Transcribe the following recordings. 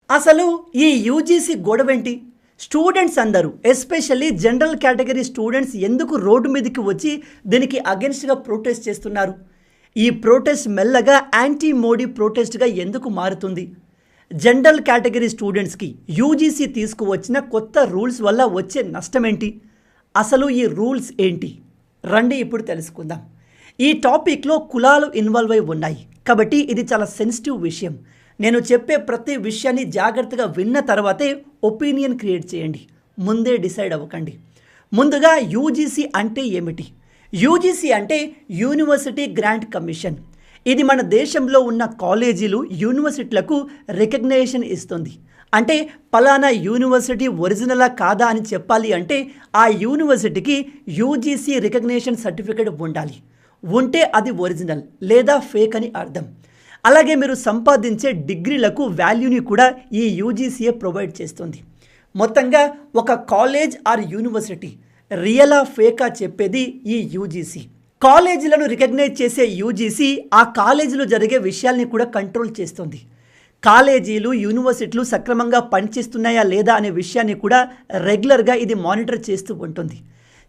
అసలు ఈ UGC గొడవేంటి? Students అందరూ ఎస్పెషల్లీ జనరల్ కేటగిరీ స్టూడెంట్స్ ఎందుకు రోడ్డు మీదకి వచ్చి దీనికి అగెన్స్ట్గా ప్రొటెస్ట్ చేస్తున్నారు? ఈ ప్రొటెస్ట్ మెల్లగా యాంటీ మోడీ ప్రొటెస్ట్గా ఎందుకు మారుతుంది? జనరల్ కేటగిరీ స్టూడెంట్స్కి యూజీసీ తీసుకువచ్చిన కొత్త రూల్స్ వల్ల వచ్చే నష్టమేంటి? అసలు ఈ రూల్స్ ఏంటి? రండి ఇప్పుడు తెలుసుకుందాం. ఈ టాపిక్లో కులాలు ఇన్వాల్వ్ అయి ఉన్నాయి కాబట్టి ఇది చాలా సెన్సిటివ్ విషయం. నేను చెప్పే ప్రతి విషయాన్ని జాగ్రత్తగా విన్న తర్వాతే ఒపీనియన్ క్రియేట్ చేయండి, ముందే డిసైడ్ అవ్వకండి. ముందుగా యూజీసీ అంటే ఏమిటి? యూజీసీ అంటే యూనివర్సిటీ గ్రాంట్ కమిషన్. ఇది మన దేశంలో ఉన్న కాలేజీలు యూనివర్సిటీలకు రికగ్నేషన్ ఇస్తుంది. అంటే పలానా యూనివర్సిటీ ఒరిజినలా కాదా అని చెప్పాలి అంటే ఆ యూనివర్సిటీకి యూజీసీ రికగ్నేషన్ సర్టిఫికేట్ ఉండాలి. ఉంటే అది ఒరిజినల్ లేదా ఫేక్ అని అర్థం. అలాగే మీరు సంపాదించే డిగ్రీలకు వాల్యూని కూడా ఈ యూజీసీఏ ప్రొవైడ్ చేస్తుంది. మొత్తంగా ఒక కాలేజ్ ఆర్ యూనివర్సిటీ రియలా ఫేకా చెప్పేది ఈ యూజీసీ. కాలేజీలను రికగ్నైజ్ చేసే యూజీసీ ఆ కాలేజీలో జరిగే విషయాల్ని కూడా కంట్రోల్ చేస్తుంది. కాలేజీలు యూనివర్సిటీలు సక్రమంగా పనిచేస్తున్నాయా లేదా అనే విషయాన్ని కూడా రెగ్యులర్గా ఇది మానిటర్ చేస్తూ ఉంటుంది.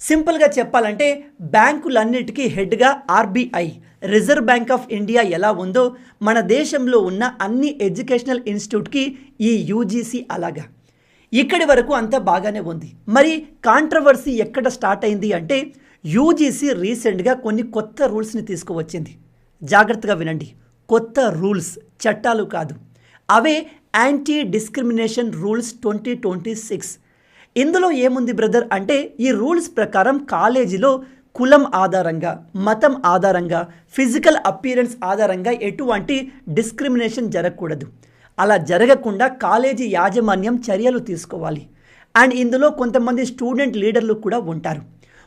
సింపుల్గా చెప్పాలంటే బ్యాంకులన్నిటికీ హెడ్గా RBI, reserve bank of India ఎలా ఉందో మన దేశంలో ఉన్న అన్ని ఎడ్యుకేషనల్ ఇన్స్టిట్యూట్కి ఈ యూజీసీ అలాగా. ఇక్కడి వరకు అంతా బాగానే ఉంది. మరి కాంట్రవర్సీ ఎక్కడ స్టార్ట్ అయింది అంటే యూజీసీ రీసెంట్గా కొన్ని కొత్త రూల్స్ని తీసుకువచ్చింది. జాగ్రత్తగా వినండి, కొత్త రూల్స్, చట్టాలు కాదు. అవే యాంటీ డిస్క్రిమినేషన్ రూల్స్ 2026. ఇందులో ఏముంది బ్రదర్ అంటే ఈ రూల్స్ ప్రకారం కాలేజీలో కులం ఆధారంగా, మతం ఆధారంగా, ఫిజికల్ అపియరెన్స్ ఆధారంగా ఎటువంటి డిస్క్రిమినేషన్ జరగకూడదు. అలా జరగకుండా కాలేజీ యాజమాన్యం చర్యలు తీసుకోవాలి. అండ్ ఇందులో కొంతమంది స్టూడెంట్ లీడర్లు కూడా ఉంటారు.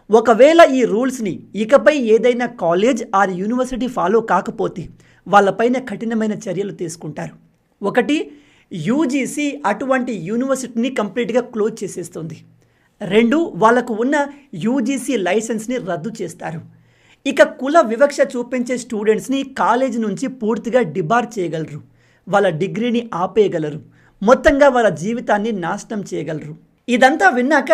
ఒకవేళ ఈ రూల్స్ని ఇకపై ఏదైనా కాలేజ్ ఆర్ యూనివర్సిటీ ఫాలో కాకపోతే వాళ్ళపైన కఠినమైన చర్యలు తీసుకుంటారు. ఒకటి, యూజీసీ అటువంటి యూనివర్సిటీని కంప్లీట్గా క్లోజ్ చేసేస్తుంది. 2, వాళ్ళకు ఉన్న యూజీసీ లైసెన్స్ని రద్దు చేస్తారు. ఇక కుల వివక్ష చూపించే స్టూడెంట్స్ని కాలేజీ నుంచి పూర్తిగా డిబార్ చేయగలరు. వాళ్ళ డిగ్రీని ఆపేయగలరు. మొత్తంగా వాళ్ళ జీవితాన్ని నాశనం చేయగలరు. ఇదంతా విన్నాక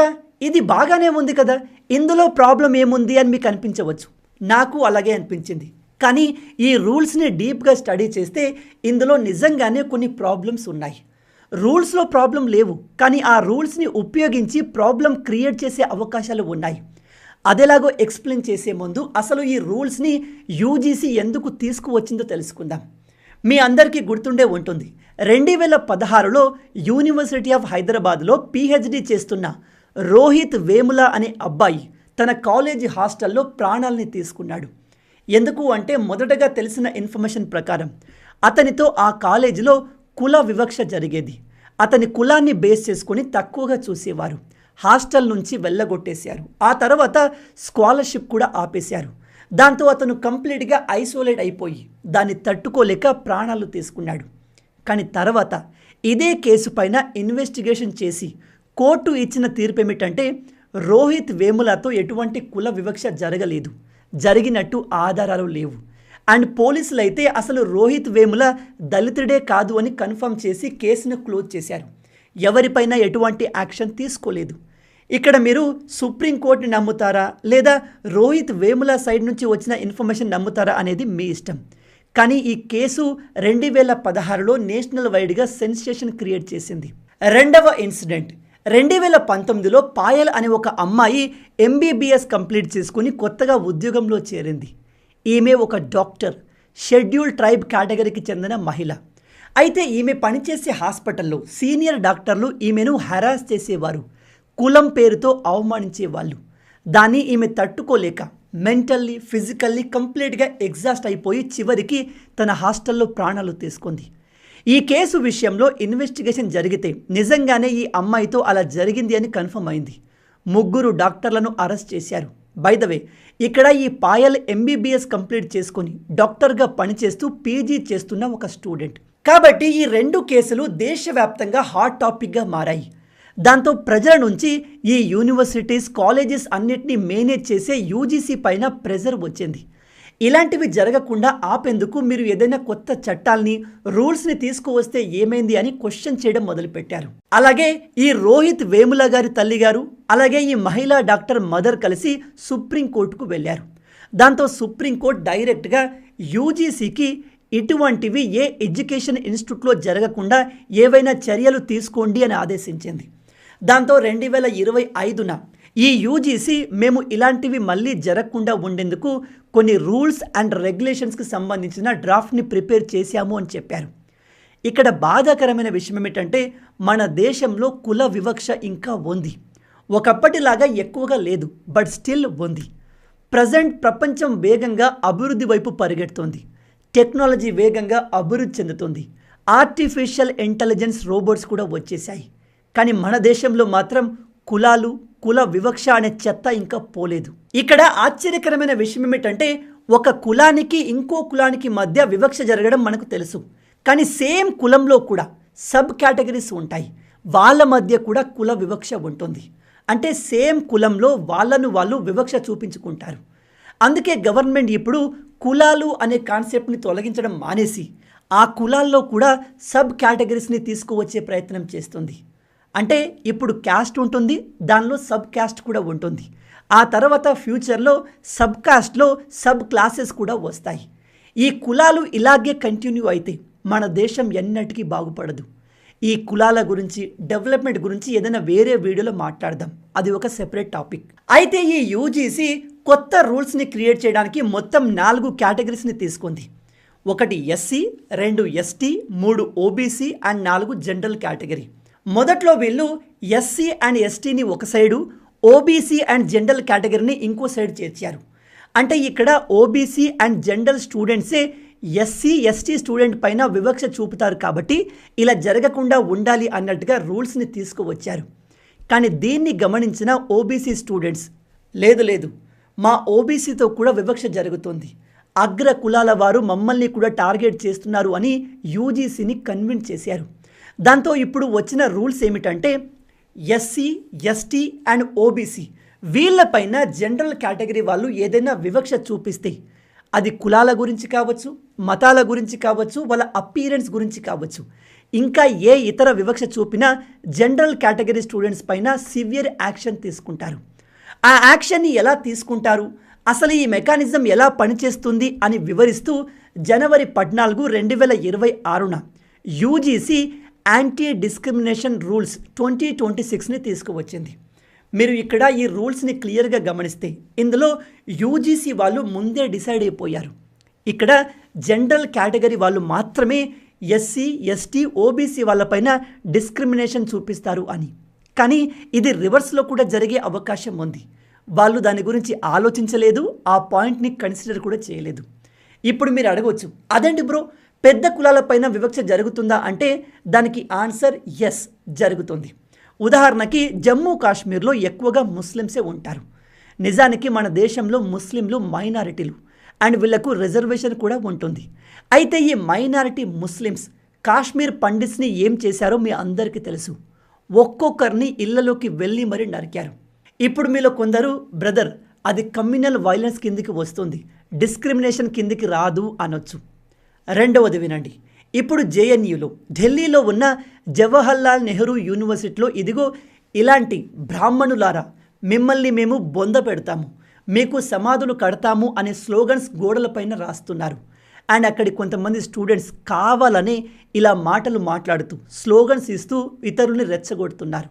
ఇది బాగానే ఉంది కదా, ఇందులో ప్రాబ్లం ఏముంది అని మీకు అనిపించవచ్చు. నాకు అలాగే అనిపించింది. కానీ ఈ రూల్స్ని డీప్గా స్టడీ చేస్తే ఇందులో నిజంగానే కొన్ని ప్రాబ్లమ్స్ ఉన్నాయి. రూల్స్లో ప్రాబ్లం లేవు, కానీ ఆ రూల్స్ని ఉపయోగించి ప్రాబ్లం క్రియేట్ చేసే అవకాశాలు ఉన్నాయి. అదేలాగో ఎక్స్ప్లెయిన్ చేసే ముందు అసలు ఈ రూల్స్ని యూజీసీ ఎందుకు తీసుకువచ్చిందో తెలుసుకుందాం. మీ అందరికీ గుర్తుండే ఉంటుంది, 2016లో యూనివర్సిటీ ఆఫ్ హైదరాబాద్లో పీహెచ్డీ చేస్తున్న రోహిత్ వేముల అనే అబ్బాయి తన కాలేజీ హాస్టల్లో ప్రాణాలని తీసుకున్నాడు. ఎందుకు అంటే మొదటగా తెలిసిన ఇన్ఫర్మేషన్ ప్రకారం అతనితో ఆ కాలేజీలో కుల వివక్ష జరిగేది. అతని కులాన్ని బేస్ చేసుకుని తక్కువగా చూసేవారు. హాస్టల్ నుంచి వెళ్ళగొట్టేశారు. ఆ తర్వాత స్కాలర్షిప్ కూడా ఆపేశారు. దాంతో అతను కంప్లీట్గా ఐసోలేట్ అయిపోయి దాన్ని తట్టుకోలేక ప్రాణాలు తీసుకున్నాడు. కానీ తర్వాత ఇదే కేసు పైన ఇన్వెస్టిగేషన్ చేసి కోర్టు ఇచ్చిన తీర్పు ఏమిటంటే రోహిత్ వేములతో ఎటువంటి కుల వివక్ష జరగలేదు, జరిగినట్టు ఆధారాలు లేవు. అండ్ పోలీసులు అయితే అసలు రోహిత్ వేముల దళితుడే కాదు అని కన్ఫర్మ్ చేసి కేసును క్లోజ్ చేశారు. ఎవరిపైన ఎటువంటి యాక్షన్ తీసుకోలేదు. ఇక్కడ మీరు సుప్రీంకోర్టుని నమ్ముతారా లేదా రోహిత్ వేముల సైడ్ నుంచి వచ్చిన ఇన్ఫర్మేషన్ నమ్ముతారా అనేది మీ ఇష్టం. కానీ ఈ కేసు 2016లో నేషనల్ వైడ్గా సెన్సేషన్ క్రియేట్ చేసింది. రెండవ ఇన్సిడెంట్ 2019లో పాయల్ అనే ఒక అమ్మాయి ఎంబీబీఎస్ కంప్లీట్ చేసుకుని కొత్తగా ఉద్యోగంలో చేరింది. ఈమె ఒక డాక్టర్, షెడ్యూల్ ట్రైబ్ కేటగిరీకి చెందిన మహిళ. అయితే ఈమె పనిచేసే హాస్పిటల్లో సీనియర్ డాక్టర్లు ఈమెను హెరాస్ చేసేవారు, కులం పేరుతో అవమానించేవాళ్ళు. దాన్ని ఈమె తట్టుకోలేక మెంటల్లీ, ఫిజికల్లీ కంప్లీట్గా ఎగ్జాస్ట్ అయిపోయి చివరికి తన హాస్టల్లో ప్రాణాలు తీసుకుంది. ఈ కేసు విషయంలో ఇన్వెస్టిగేషన్ జరిగితే నిజంగానే ఈ అమ్మాయితో అలా జరిగింది అని కన్ఫర్మ్ అయింది. 3 డాక్టర్లను అరెస్ట్ చేశారు. బై ద వే, ఇక్కడ ఈ పాయల్ ఎంబీబీఎస్ కంప్లీట్ చేసుకొని డాక్టర్గా పనిచేస్తూ పీజీ చేస్తున్న ఒక స్టూడెంట్. కాబట్టి ఈ 2 కేసులు దేశవ్యాప్తంగా హాట్ టాపిక్గా మారాయి. దాంతో ప్రజల నుంచి ఈ యూనివర్సిటీస్, కాలేజెస్ అన్నిటినీ మేనేజ్ చేసే యూజీసీ పైన ప్రెజర్ వచ్చింది. ఇలాంటివి జరగకుండా ఆపేందుకు మీరు ఏదైనా కొత్త చట్టాల్ని రూల్స్ని తీసుకువస్తే ఏమైంది అని క్వశ్చన్ చేయడం మొదలుపెట్టారు. అలాగే ఈ రోహిత్ వేముల గారి తల్లి గారు అలాగే ఈ మహిళా డాక్టర్ మదర్ కలిసి సుప్రీంకోర్టుకు వెళ్ళారు. దాంతో సుప్రీంకోర్టు డైరెక్ట్గా యూజీసీకి ఇటువంటివి ఏ ఎడ్యుకేషన్ ఇన్స్టిట్యూట్లో జరగకుండా ఏవైనా చర్యలు తీసుకోండి అని ఆదేశించింది. దాంతో 2025న ఈ యూజీసీ మేము ఇలాంటివి మళ్ళీ జరగకుండా ఉండేందుకు కొన్ని రూల్స్ అండ్ రెగ్యులేషన్స్కి సంబంధించిన డ్రాఫ్ట్ని ప్రిపేర్ చేశాము అని చెప్పారు. ఇక్కడ బాధాకరమైన విషయం ఏమిటంటే మన దేశంలో కుల వివక్ష ఇంకా ఉంది. ఒకప్పటిలాగా ఎక్కువగా లేదు, బట్ స్టిల్ ఉంది. ప్రజెంట్ ప్రపంచం వేగంగా అభివృద్ధి వైపు పరిగెడుతోంది. టెక్నాలజీ వేగంగా అభివృద్ధి చెందుతుంది. ఆర్టిఫిషియల్ ఇంటెలిజెన్స్ రోబోట్స్ కూడా వచ్చేసాయి. కానీ మన దేశంలో మాత్రం కులాలు, కుల వివక్ష అనే చెత్త ఇంకా పోలేదు. ఇక్కడ ఆశ్చర్యకరమైన విషయం ఏమిటంటే ఒక కులానికి ఇంకో కులానికి మధ్య వివక్ష జరగడం మనకు తెలుసు. కానీ సేమ్ కులంలో కూడా సబ్ కేటగిరీస్ ఉంటాయి. వాళ్ళ మధ్య కూడా కుల వివక్ష ఉంటుంది. అంటే సేమ్ కులంలో వాళ్ళను వాళ్ళు వివక్ష చూపించుకుంటారు. అందుకే గవర్నమెంట్ ఇప్పుడు కులాలు అనే కాన్సెప్ట్ని తొలగించడం మానేసి ఆ కులాల్లో కూడా సబ్ కేటగిరీస్ని తీసుకువచ్చే ప్రయత్నం చేస్తుంది. అంటే ఇప్పుడు క్యాస్ట్ ఉంటుంది, దానిలో సబ్ క్యాస్ట్ కూడా ఉంటుంది. ఆ తర్వాత ఫ్యూచర్లో సబ్ కాస్ట్లో సబ్ క్లాసెస్ కూడా వస్తాయి. ఈ కులాలు ఇలాగే కంటిన్యూ అయితే మన దేశం ఎన్నటికీ బాగుపడదు. ఈ కులాల గురించి, డెవలప్మెంట్ గురించి ఏదైనా వేరే వీడియోలో మాట్లాడదాం. అది ఒక సెపరేట్ టాపిక్. అయితే ఈ యూజీసీ కొత్త రూల్స్ని క్రియేట్ చేయడానికి మొత్తం 4 కేటగిరీస్ని తీసుకుంది. 1 SC, 2 ST, 3 OBC and 4 general category. మొదట్లో వీళ్ళు ఎస్సీ అండ్ ఎస్టీని ఒక సైడు, ఓబీసీ అండ్ జనరల్ కేటగిరీని ఇంకో సైడ్ చేర్చారు. అంటే ఇక్కడ ఓబీసీ అండ్ జనరల్ స్టూడెంట్సే ఎస్సీ ఎస్టీ స్టూడెంట్ పైన వివక్ష చూపుతారు కాబట్టి ఇలా జరగకుండా ఉండాలి అన్నట్టుగా రూల్స్ని తీసుకువచ్చారు. కానీ దీన్ని గమనించిన ఓబీసీ స్టూడెంట్స్ లేదు మా ఓబీసీతో కూడా వివక్ష జరుగుతుంది, అగ్ర కులాల వారు మమ్మల్ని కూడా టార్గెట్ చేస్తున్నారు అని యూజీసీని కన్విన్స్ చేశారు. దాంతో ఇప్పుడు వచ్చిన రూల్స్ ఏమిటంటే ఎస్సీ ఎస్టీ అండ్ ఓబీసీ వీళ్ళపైన జనరల్ కేటగిరీ వాళ్ళు ఏదైనా వివక్ష చూపిస్తే అది కులాల గురించి కావచ్చు, మతాల గురించి కావచ్చు, వాళ్ళ అపీరెన్స్ గురించి కావచ్చు, ఇంకా ఏ ఇతర వివక్ష చూపినా జనరల్ కేటగిరీ స్టూడెంట్స్ పైన సివియర్ యాక్షన్ తీసుకుంటారు. ఆ యాక్షన్ని ఎలా తీసుకుంటారు, అసలు ఈ మెకానిజం ఎలా పనిచేస్తుంది అని వివరిస్తూ జనవరి 14, 2026న యూజీసీ యాంటీ డిస్క్రిమినేషన్ రూల్స్ 2026ని తీసుకువచ్చింది. మీరు ఇక్కడ ఈ రూల్స్ని క్లియర్గా గమనిస్తే ఇందులో యూజీసీ వాళ్ళు ముందే డిసైడ్ అయిపోయారు. ఇక్కడ జనరల్ కేటగిరీ వాళ్ళు మాత్రమే ఎస్సీ ఎస్టీ ఓబీసీ వాళ్ళపైన డిస్క్రిమినేషన్ చూపిస్తారు అని. కానీ ఇది రివర్స్లో కూడా జరిగే అవకాశం ఉంది. వాళ్ళు దాని గురించి ఆలోచించలేదు, ఆ పాయింట్ని కన్సిడర్ కూడా చేయలేదు. ఇప్పుడు మీరు అడగవచ్చు, అదేంటి బ్రో పెద్ద కులాలపైన వివక్ష జరుగుతుందా అంటే దానికి ఆన్సర్ ఎస్, జరుగుతుంది. ఉదాహరణకి జమ్మూ కాశ్మీర్లో ఎక్కువగా ముస్లిమ్సే ఉంటారు. నిజానికి మన దేశంలో ముస్లింలు మైనారిటీలు అండ్ వీళ్లకు రిజర్వేషన్ కూడా ఉంటుంది. అయితే ఈ మైనారిటీ ముస్లిమ్స్ కాశ్మీర్ పండిట్స్ని ఏం చేశారో మీ అందరికీ తెలుసు. ఒక్కొక్కరిని ఇళ్లలోకి వెళ్ళి మరీ నరికారు. ఇప్పుడు మీలో కొందరు బ్రదర్ అది కమ్యూనల్ వైలెన్స్ కిందికి వస్తుంది, డిస్క్రిమినేషన్ కిందికి రాదు అనొచ్చు. రెండవది వినండి, ఇప్పుడు జేఎన్యూలో ఢిల్లీలో ఉన్న జవహర్లాల్ నెహ్రూ యూనివర్సిటీలో ఇదిగో ఇలాంటి బ్రాహ్మణులారా మిమ్మల్ని మేము బొంద పెడతాము, మీకు సమాధులు కడతాము అనే స్లోగన్స్ గోడలపైన రాస్తున్నారు. అండ్ అక్కడి కొంతమంది స్టూడెంట్స్ కావాలనే ఇలా మాటలు మాట్లాడుతూ స్లోగన్స్ ఇస్తూ ఇతరుల్ని రెచ్చగొడుతున్నారు.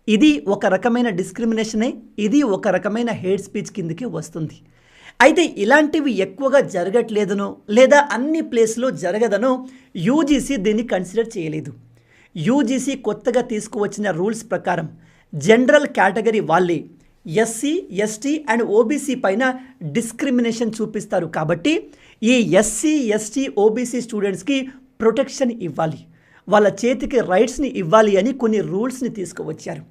ఇది ఒక రకమైన డిస్క్రిమినేషనే, ఇది ఒక రకమైన హేట్ స్పీచ్ కిందకి వస్తుంది. అయితే ఇలాంటివి ఎక్కువగా జరగట్లేదనో లేదా అన్ని ప్లేస్లో జరగదనో యూజీసీ దీన్ని కన్సిడర్ చేయలేదు. యూజీసీ కొత్తగా తీసుకువచ్చిన రూల్స్ ప్రకారం జనరల్ కేటగిరీ వాళ్ళే ఎస్సీ ఎస్టీ అండ్ ఓబీసీ పైన డిస్క్రిమినేషన్ చూపిస్తారు కాబట్టి ఈ ఎస్సీ ఎస్టీ ఓబీసీ స్టూడెంట్స్కి ప్రొటెక్షన్ ఇవ్వాలి, వాళ్ళ చేతికి రైట్స్ని ఇవ్వాలి అని కొన్ని రూల్స్ని తీసుకువచ్చారు.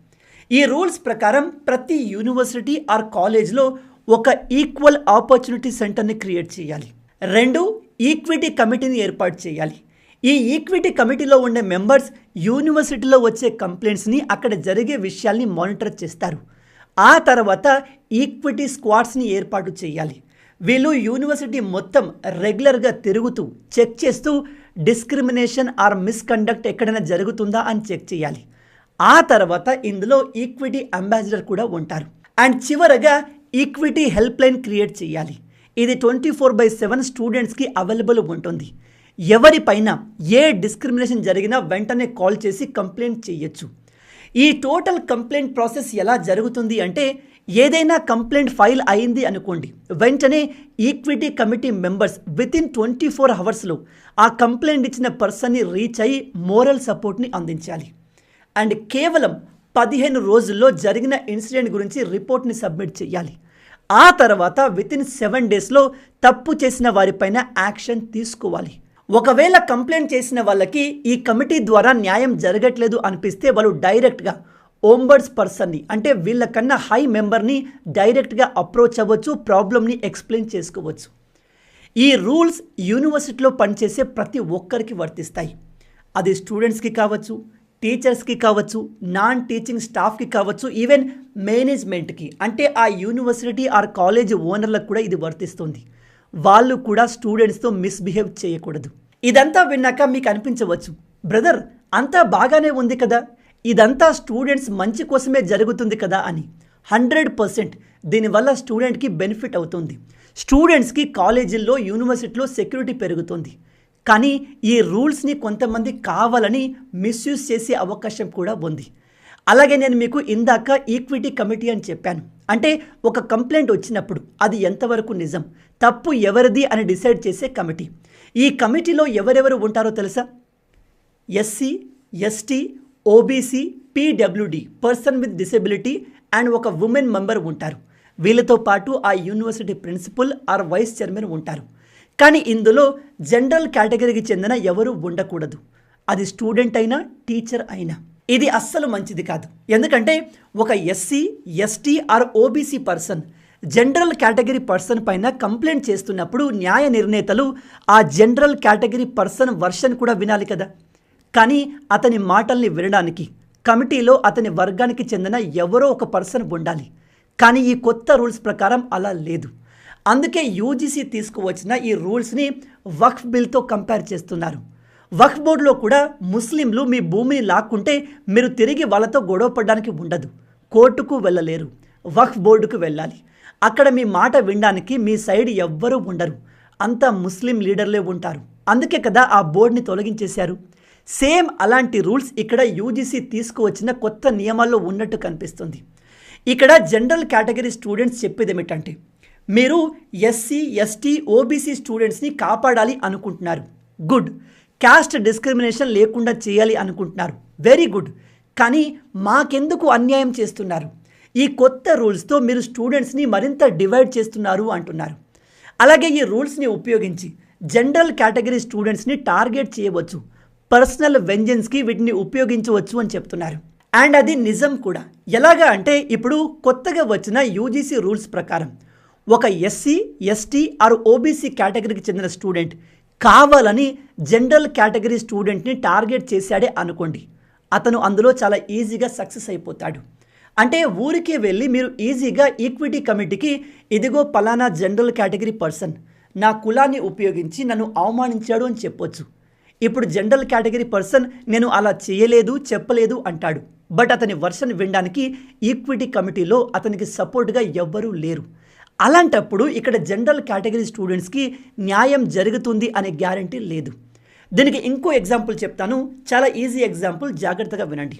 ఈ రూల్స్ ప్రకారం ప్రతి యూనివర్సిటీ ఆర్ కాలేజ్లో ఒక ఈక్వల్ ఆపర్చునిటీ సెంటర్ని క్రియేట్ చేయాలి. 2 ఈక్విటీ కమిటీని ఏర్పాటు చేయాలి. ఈ ఈక్విటీ కమిటీలో ఉండే మెంబర్స్ యూనివర్సిటీలో వచ్చే కంప్లైంట్స్ని, అక్కడ జరిగే విషయాల్ని మానిటర్ చేస్తారు. ఆ తర్వాత ఈక్విటీ స్క్వాడ్స్ని ఏర్పాటు చేయాలి. వీళ్ళు యూనివర్సిటీ మొత్తం రెగ్యులర్గా తిరుగుతూ చెక్ చేస్తూ డిస్క్రిమినేషన్ ఆర్ మిస్కండక్ట్ ఎక్కడైనా జరుగుతుందా అని చెక్ చేయాలి. ఆ తర్వాత ఇందులో ఈక్విటీ అంబాసిడర్ కూడా ఉంటారు. అండ్ చివరగా ఈక్విటీ హెల్ప్ లైన్ క్రియేట్ చేయాలి. ఇది 24/7 స్టూడెంట్స్కి అవైలబుల్ ఉంటుంది. ఎవరిపైన ఏ డిస్క్రిమినేషన్ జరిగినా వెంటనే కాల్ చేసి కంప్లైంట్ చేయొచ్చు. ఈ టోటల్ కంప్లైంట్ ప్రాసెస్ ఎలా జరుగుతుంది అంటే, ఏదైనా కంప్లైంట్ ఫైల్ అయింది అనుకోండి, వెంటనే ఈక్విటీ కమిటీ మెంబర్స్ వితిన్ 24 అవర్స్లో ఆ కంప్లైంట్ ఇచ్చిన పర్సన్ని రీచ్ అయ్యి మోరల్ సపోర్ట్ని అందించాలి. అండ్ కేవలం 15 రోజుల్లో జరిగిన ఇన్సిడెంట్ గురించి రిపోర్ట్ని సబ్మిట్ చేయాలి. ఆ తర్వాత వితిన్ 7 డేస్లో తప్పు చేసిన వారిపైన యాక్షన్ తీసుకోవాలి. ఒకవేళ కంప్లైంట్ చేసిన వాళ్ళకి ఈ కమిటీ ద్వారా న్యాయం జరగట్లేదు అనిపిస్తే వాళ్ళు డైరెక్ట్గా ఓంబర్డ్స్ పర్సన్ని, అంటే వీళ్ళకన్నా హై మెంబర్ని డైరెక్ట్గా అప్రోచ్ అవ్వచ్చు, ప్రాబ్లమ్ని ఎక్స్ప్లెయిన్ చేసుకోవచ్చు. ఈ రూల్స్ యూనివర్సిటీలో పనిచేసే ప్రతి ఒక్కరికి వర్తిస్తాయి. అది స్టూడెంట్స్కి కావచ్చు, టీచర్స్కి కావచ్చు, నాన్ టీచింగ్ స్టాఫ్కి కావచ్చు, ఈవెన్ మేనేజ్మెంట్కి, అంటే ఆ యూనివర్సిటీ ఆర్ కాలేజ్ ఓనర్లకు కూడా ఇది వర్తిస్తుంది. వాళ్ళు కూడా స్టూడెంట్స్తో మిస్బిహేవ్ చేయకూడదు. ఇదంతా విన్నాక మీకు అనిపించవచ్చు, బ్రదర్ అంతా బాగానే ఉంది కదా, ఇదంతా స్టూడెంట్స్ మంచి కోసమే జరుగుతుంది కదా అని. 100% దీనివల్ల స్టూడెంట్కి బెనిఫిట్ అవుతుంది. స్టూడెంట్స్కి కాలేజీల్లో, యూనివర్సిటీలో సెక్యూరిటీ పెరుగుతుంది. కానీ ఈ రూల్స్ని కొంతమంది కావాలని మిస్యూజ్ చేసే అవకాశం కూడా ఉంది. అలాగే నేను మీకు ఇందాక ఈక్విటీ కమిటీ అని చెప్పాను. అంటే ఒక కంప్లైంట్ వచ్చినప్పుడు అది ఎంతవరకు నిజం, తప్పు ఎవరిది అని డిసైడ్ చేసే కమిటీ. ఈ కమిటీలో ఎవరెవరు ఉంటారో తెలుసా? SC, ST, OBC, PWD, person with disability and ఒక ఉమెన్ మెంబర్ ఉంటారు. వీళ్ళతో పాటు ఆ university principal or vice chairman ఉంటారు. కానీ ఇందులో జనరల్ కేటగిరీకి చెందిన ఎవరు ఉండకూడదు. అది స్టూడెంట్ అయినా, టీచర్ అయినా. ఇది అస్సలు మంచిది కాదు. ఎందుకంటే ఒక SC, ST or OBC person general category person పైన కంప్లైంట్ చేస్తున్నప్పుడు న్యాయ నిర్ణేతలు ఆ జనరల్ కేటగిరీ పర్సన్ వర్షన్ కూడా వినాలి కదా. కానీ అతని మాటల్ని వినడానికి కమిటీలో అతని వర్గానికి చెందిన ఎవరో ఒక పర్సన్ ఉండాలి. కానీ ఈ కొత్త రూల్స్ ప్రకారం అలా లేదు. అందుకే యూజీసీ తీసుకువచ్చిన ఈ రూల్స్ని వక్ఫ్ బిల్తో కంపేర్ చేస్తున్నారు. వక్ఫ్ బోర్డులో కూడా ముస్లింలు మీ భూమిని లాక్కుంటే మీరు తిరిగి వాళ్ళతో గొడవ పడడానికి ఉండదు, కోర్టుకు వెళ్ళలేరు, వక్ఫ్ బోర్డుకు వెళ్ళాలి. అక్కడ మీ మాట వినడానికి మీ సైడ్ ఎవ్వరూ ఉండరు, అంతా ముస్లిం లీడర్లే ఉంటారు. అందుకే కదా ఆ బోర్డుని తొలగించేశారు. సేమ్ అలాంటి రూల్స్ ఇక్కడ యూజీసీ తీసుకువచ్చిన కొత్త నియమాల్లో ఉన్నట్టు కనిపిస్తుంది. ఇక్కడ జనరల్ కేటగిరీ స్టూడెంట్స్ చెప్పేది ఏమిటంటే, మీరు ఎస్సీ, ఎస్టీ, ఓబీసీ స్టూడెంట్స్ని కాపాడాలి అనుకుంటున్నారు, గుడ్. క్యాస్ట్ డిస్క్రిమినేషన్ లేకుండా చేయాలి అనుకుంటున్నారు, వెరీ గుడ్. కానీ మాకెందుకు అన్యాయం చేస్తున్నారు? ఈ కొత్త రూల్స్తో మీరు స్టూడెంట్స్ని మరింత డివైడ్ చేస్తున్నారు అంటున్నారు. అలాగే ఈ రూల్స్ని ఉపయోగించి జనరల్ కేటగిరీ స్టూడెంట్స్ని టార్గెట్ చేయవచ్చు, పర్సనల్ వెంజెన్స్కి వీటిని ఉపయోగించవచ్చు అని చెప్తున్నారు. అండ్ అది నిజం కూడా. ఎలాగా అంటే, ఇప్పుడు కొత్తగా వచ్చిన యూజీసీ రూల్స్ ప్రకారం ఒక ఎస్సీ, ఎస్టీ ఆర్ ఓబీసీ కేటగిరీకి చెందిన స్టూడెంట్ కావాలని జనరల్ కేటగిరీ స్టూడెంట్ని టార్గెట్ చేశాడే అనుకోండి, అతను అందులో చాలా ఈజీగా సక్సెస్ అయిపోతాడు. అంటే ఊరికే వెళ్ళి మీరు ఈజీగా ఈక్విటీ కమిటీకి, ఇదిగో పలానా జనరల్ కేటగిరీ పర్సన్ నా కులాన్ని ఉపయోగించి నన్ను అవమానించాడు అని చెప్పొచ్చు. ఇప్పుడు జనరల్ కేటగిరీ పర్సన్ నేను అలా చేయలేదు, చెప్పలేదు అంటాడు. బట్ అతని వర్షన్ వినడానికి ఈక్విటీ కమిటీలో అతనికి సపోర్ట్గా ఎవ్వరూ లేరు. అలాంటప్పుడు ఇక్కడ జనరల్ కేటగిరీ స్టూడెంట్స్కి న్యాయం జరుగుతుంది అనే గ్యారంటీ లేదు. దీనికి ఇంకో ఎగ్జాంపుల్ చెప్తాను, చాలా ఈజీ ఎగ్జాంపుల్, జాగ్రత్తగా వినండి.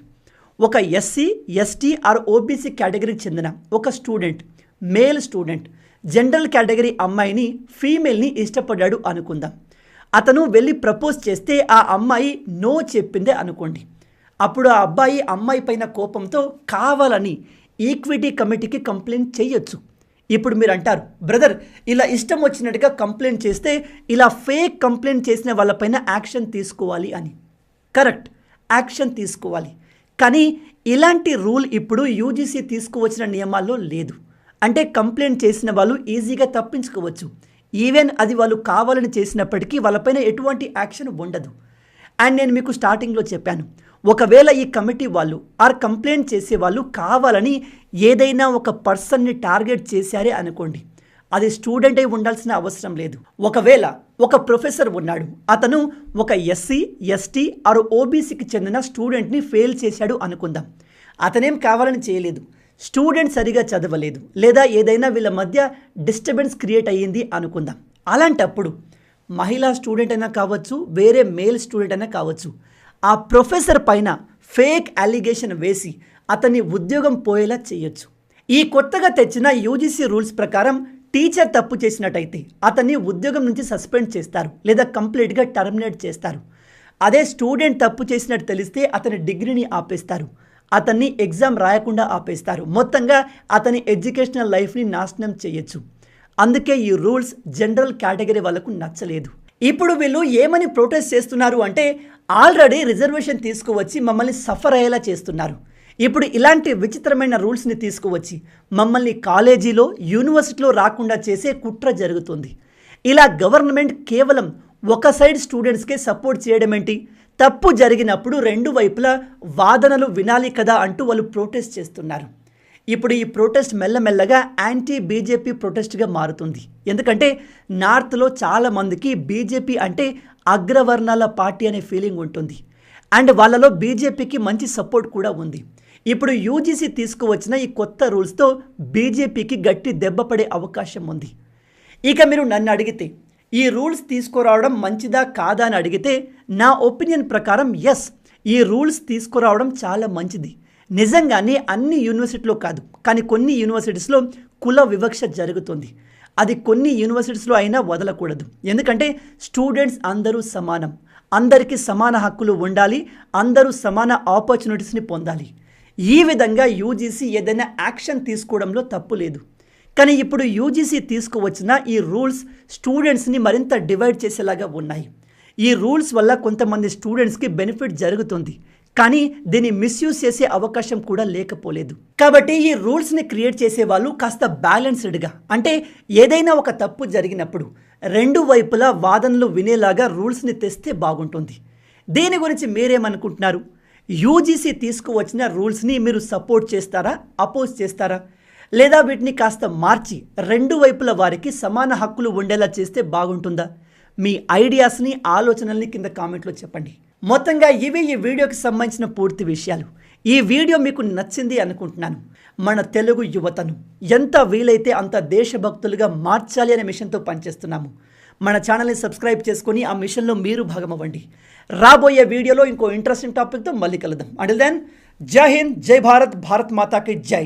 ఒక ఎస్సీ, ఎస్టీ ఆర్ ఓబీసీ కేటగిరీకి చెందిన ఒక student, male student, general category అమ్మాయిని, ఫీమేల్ని ఇష్టపడ్డాడు అనుకుందాం. అతను వెళ్ళి ప్రపోజ్ చేస్తే ఆ అమ్మాయి నో చెప్పిందే అనుకోండి. అప్పుడు ఆ అబ్బాయి అమ్మాయి పైన కోపంతో కావాలని ఈక్విటీ కమిటీకి కంప్లైంట్ చేయొచ్చు. ఇప్పుడు మీరు అంటారు, బ్రదర్ ఇలా ఇష్టం వచ్చినట్టుగా కంప్లైంట్ చేస్తే ఇలా ఫేక్ కంప్లైంట్ చేసిన వాళ్ళపైన యాక్షన్ తీసుకోవాలి అని. కరెక్ట్, యాక్షన్ తీసుకోవాలి. కానీ ఇలాంటి రూల్ ఇప్పుడు యూజీసీ తీసుకువచ్చిన నియమాల్లో లేదు. అంటే కంప్లైంట్ చేసిన వాళ్ళు ఈజీగా తప్పించుకోవచ్చు. ఈవెన్ అది వాళ్ళు కావాలని చేసినప్పటికీ వాళ్ళపైన ఎటువంటి యాక్షన్ ఉండదు. అండ్ నేను మీకు స్టార్టింగ్లో చెప్పాను, ఒకవేళ ఈ కమిటీ వాళ్ళు ఆర్ కంప్లైంట్ చేసే వాళ్ళు కావాలని ఏదైనా ఒక పర్సన్ని టార్గెట్ చేశారే అనుకోండి, అది స్టూడెంట్ అయి ఉండాల్సిన అవసరం లేదు. ఒకవేళ ఒక ప్రొఫెసర్ ఉన్నాడు, అతను ఒక ఎస్సీ, ఎస్టీ ఆర్ ఓబీసీకి చెందిన స్టూడెంట్ని ఫెయిల్ చేశాడు అనుకుందాం. అతనేం కావాలని చేయలేదు, స్టూడెంట్ సరిగా చదవలేదు, లేదా ఏదైనా వీళ్ళ మధ్య డిస్టర్బెన్స్ క్రియేట్ అయ్యింది అనుకుందాం. అలాంటప్పుడు మహిళా స్టూడెంట్ అయినా కావచ్చు, వేరే మేల్ స్టూడెంట్ అయినా కావచ్చు, ఆ ప్రొఫెసర్ పైన ఫేక్ అలిగేషన్ వేసి అతన్ని ఉద్యోగం పోయేలా చేయొచ్చు. ఈ కొత్తగా తెచ్చిన యూజీసీ రూల్స్ ప్రకారం టీచర్ తప్పు చేసినట్టయితే అతన్ని ఉద్యోగం నుంచి సస్పెండ్ చేస్తారు, లేదా కంప్లీట్గా టర్మినేట్ చేస్తారు. అదే స్టూడెంట్ తప్పు చేసినట్టు తెలిస్తే అతని డిగ్రీని ఆపేస్తారు, అతన్ని ఎగ్జామ్ రాయకుండా ఆపేస్తారు, మొత్తంగా అతని ఎడ్యుకేషనల్ లైఫ్ని నాశనం చేయొచ్చు. అందుకే ఈ రూల్స్ జనరల్ కేటగిరీ వాళ్ళకు నచ్చలేదు. ఇప్పుడు వీళ్ళు ఏమని ప్రొటెస్ట్ చేస్తున్నారు అంటే, ఆల్రెడీ రిజర్వేషన్ తీసుకువచ్చి మమ్మల్ని సఫర్ అయ్యేలా చేస్తున్నారు. ఇప్పుడు ఇలాంటి విచిత్రమైన రూల్స్ని తీసుకువచ్చి మమ్మల్ని కాలేజీలో, యూనివర్సిటీలో రాకుండా చేసే కుట్ర జరుగుతుంది. ఇలా గవర్నమెంట్ కేవలం ఒక సైడ్ స్టూడెంట్స్కే సపోర్ట్ చేయడం ఏంటి? తప్పు జరిగినప్పుడు రెండు వైపులా వాదనలు వినాలి కదా అంటూ వాళ్ళు ప్రొటెస్ట్ చేస్తున్నారు. ఇప్పుడు ఈ ప్రొటెస్ట్ మెల్లమెల్లగా యాంటీ బీజేపీ ప్రొటెస్ట్గా మారుతుంది. ఎందుకంటే నార్త్లో చాలామందికి బీజేపీ అంటే అగ్రవర్ణాల పార్టీ అనే ఫీలింగ్ ఉంటుంది, అండ్ వాళ్ళలో బీజేపీకి మంచి సపోర్ట్ కూడా ఉంది. ఇప్పుడు యూజీసీ తీసుకువచ్చిన ఈ కొత్త రూల్స్తో బీజేపీకి గట్టి దెబ్బ పడే అవకాశం ఉంది. ఇక మీరు నన్ను అడిగితే ఈ రూల్స్ తీసుకురావడం మంచిదా కాదా అని అడిగితే, నా ఒపీనియన్ ప్రకారం ఎస్, ఈ రూల్స్ తీసుకురావడం చాలా మంచిది. నిజంగానే అన్ని యూనివర్సిటీలో కాదు, కానీ కొన్ని యూనివర్సిటీస్లో కుల వివక్ష జరుగుతుంది. అది కొన్ని యూనివర్సిటీస్లో అయినా వదలకూడదు. ఎందుకంటే స్టూడెంట్స్ అందరూ సమానం, అందరికీ సమాన హక్కులు ఉండాలి, అందరూ సమాన ఆపర్చునిటీస్ని పొందాలి. ఈ విధంగా యూజీసీ ఏదైనా యాక్షన్ తీసుకోవడంలో తప్పు లేదు. కానీ ఇప్పుడు యూజీసీ తీసుకువచ్చిన ఈ రూల్స్ స్టూడెంట్స్ని మరింత డివైడ్ చేసేలాగా ఉన్నాయి. ఈ రూల్స్ వల్ల కొంతమంది స్టూడెంట్స్కి బెనిఫిట్ జరుగుతుంది, కానీ దీన్ని మిస్యూజ్ చేసే అవకాశం కూడా లేకపోలేదు. కాబట్టి ఈ రూల్స్ని క్రియేట్ చేసే వాళ్ళు కాస్త బ్యాలెన్స్డ్గా, అంటే ఏదైనా ఒక తప్పు జరిగినప్పుడు రెండు వైపులా వాదనలు వినేలాగా రూల్స్ని తెస్తే బాగుంటుంది. దీని గురించి మీరేమనుకుంటున్నారు? యూజీసీ తీసుకువచ్చిన రూల్స్ని మీరు సపోర్ట్ చేస్తారా, అపోజ్ చేస్తారా? లేదా వీటిని కాస్త మార్చి రెండు వైపుల వారికి సమాన హక్కులు ఉండేలా చేస్తే బాగుంటుందా? మీ ఐడియాస్ని, ఆలోచనల్ని కింద కామెంట్లో చెప్పండి. మొత్తంగా ఇవి ఈ వీడియోకి సంబంధించిన పూర్తి విషయాలు. ఈ వీడియో మీకు నచ్చింది అనుకుంటున్నాను. మన తెలుగు యువతను ఎంత వీలైతే అంత దేశభక్తులుగా మార్చాలి అనే మిషన్తో పనిచేస్తున్నాము. మన ఛానల్ని సబ్స్క్రైబ్ చేసుకొని ఆ మిషన్లో మీరు భాగమవ్వండి. రాబోయే వీడియోలో ఇంకో ఇంట్రెస్టింగ్ టాపిక్తో మళ్ళీ కలుద్దాం. అంటిల్ దెన్, జై హింద్, జై భారత్, భారత్ మాతాకి జై.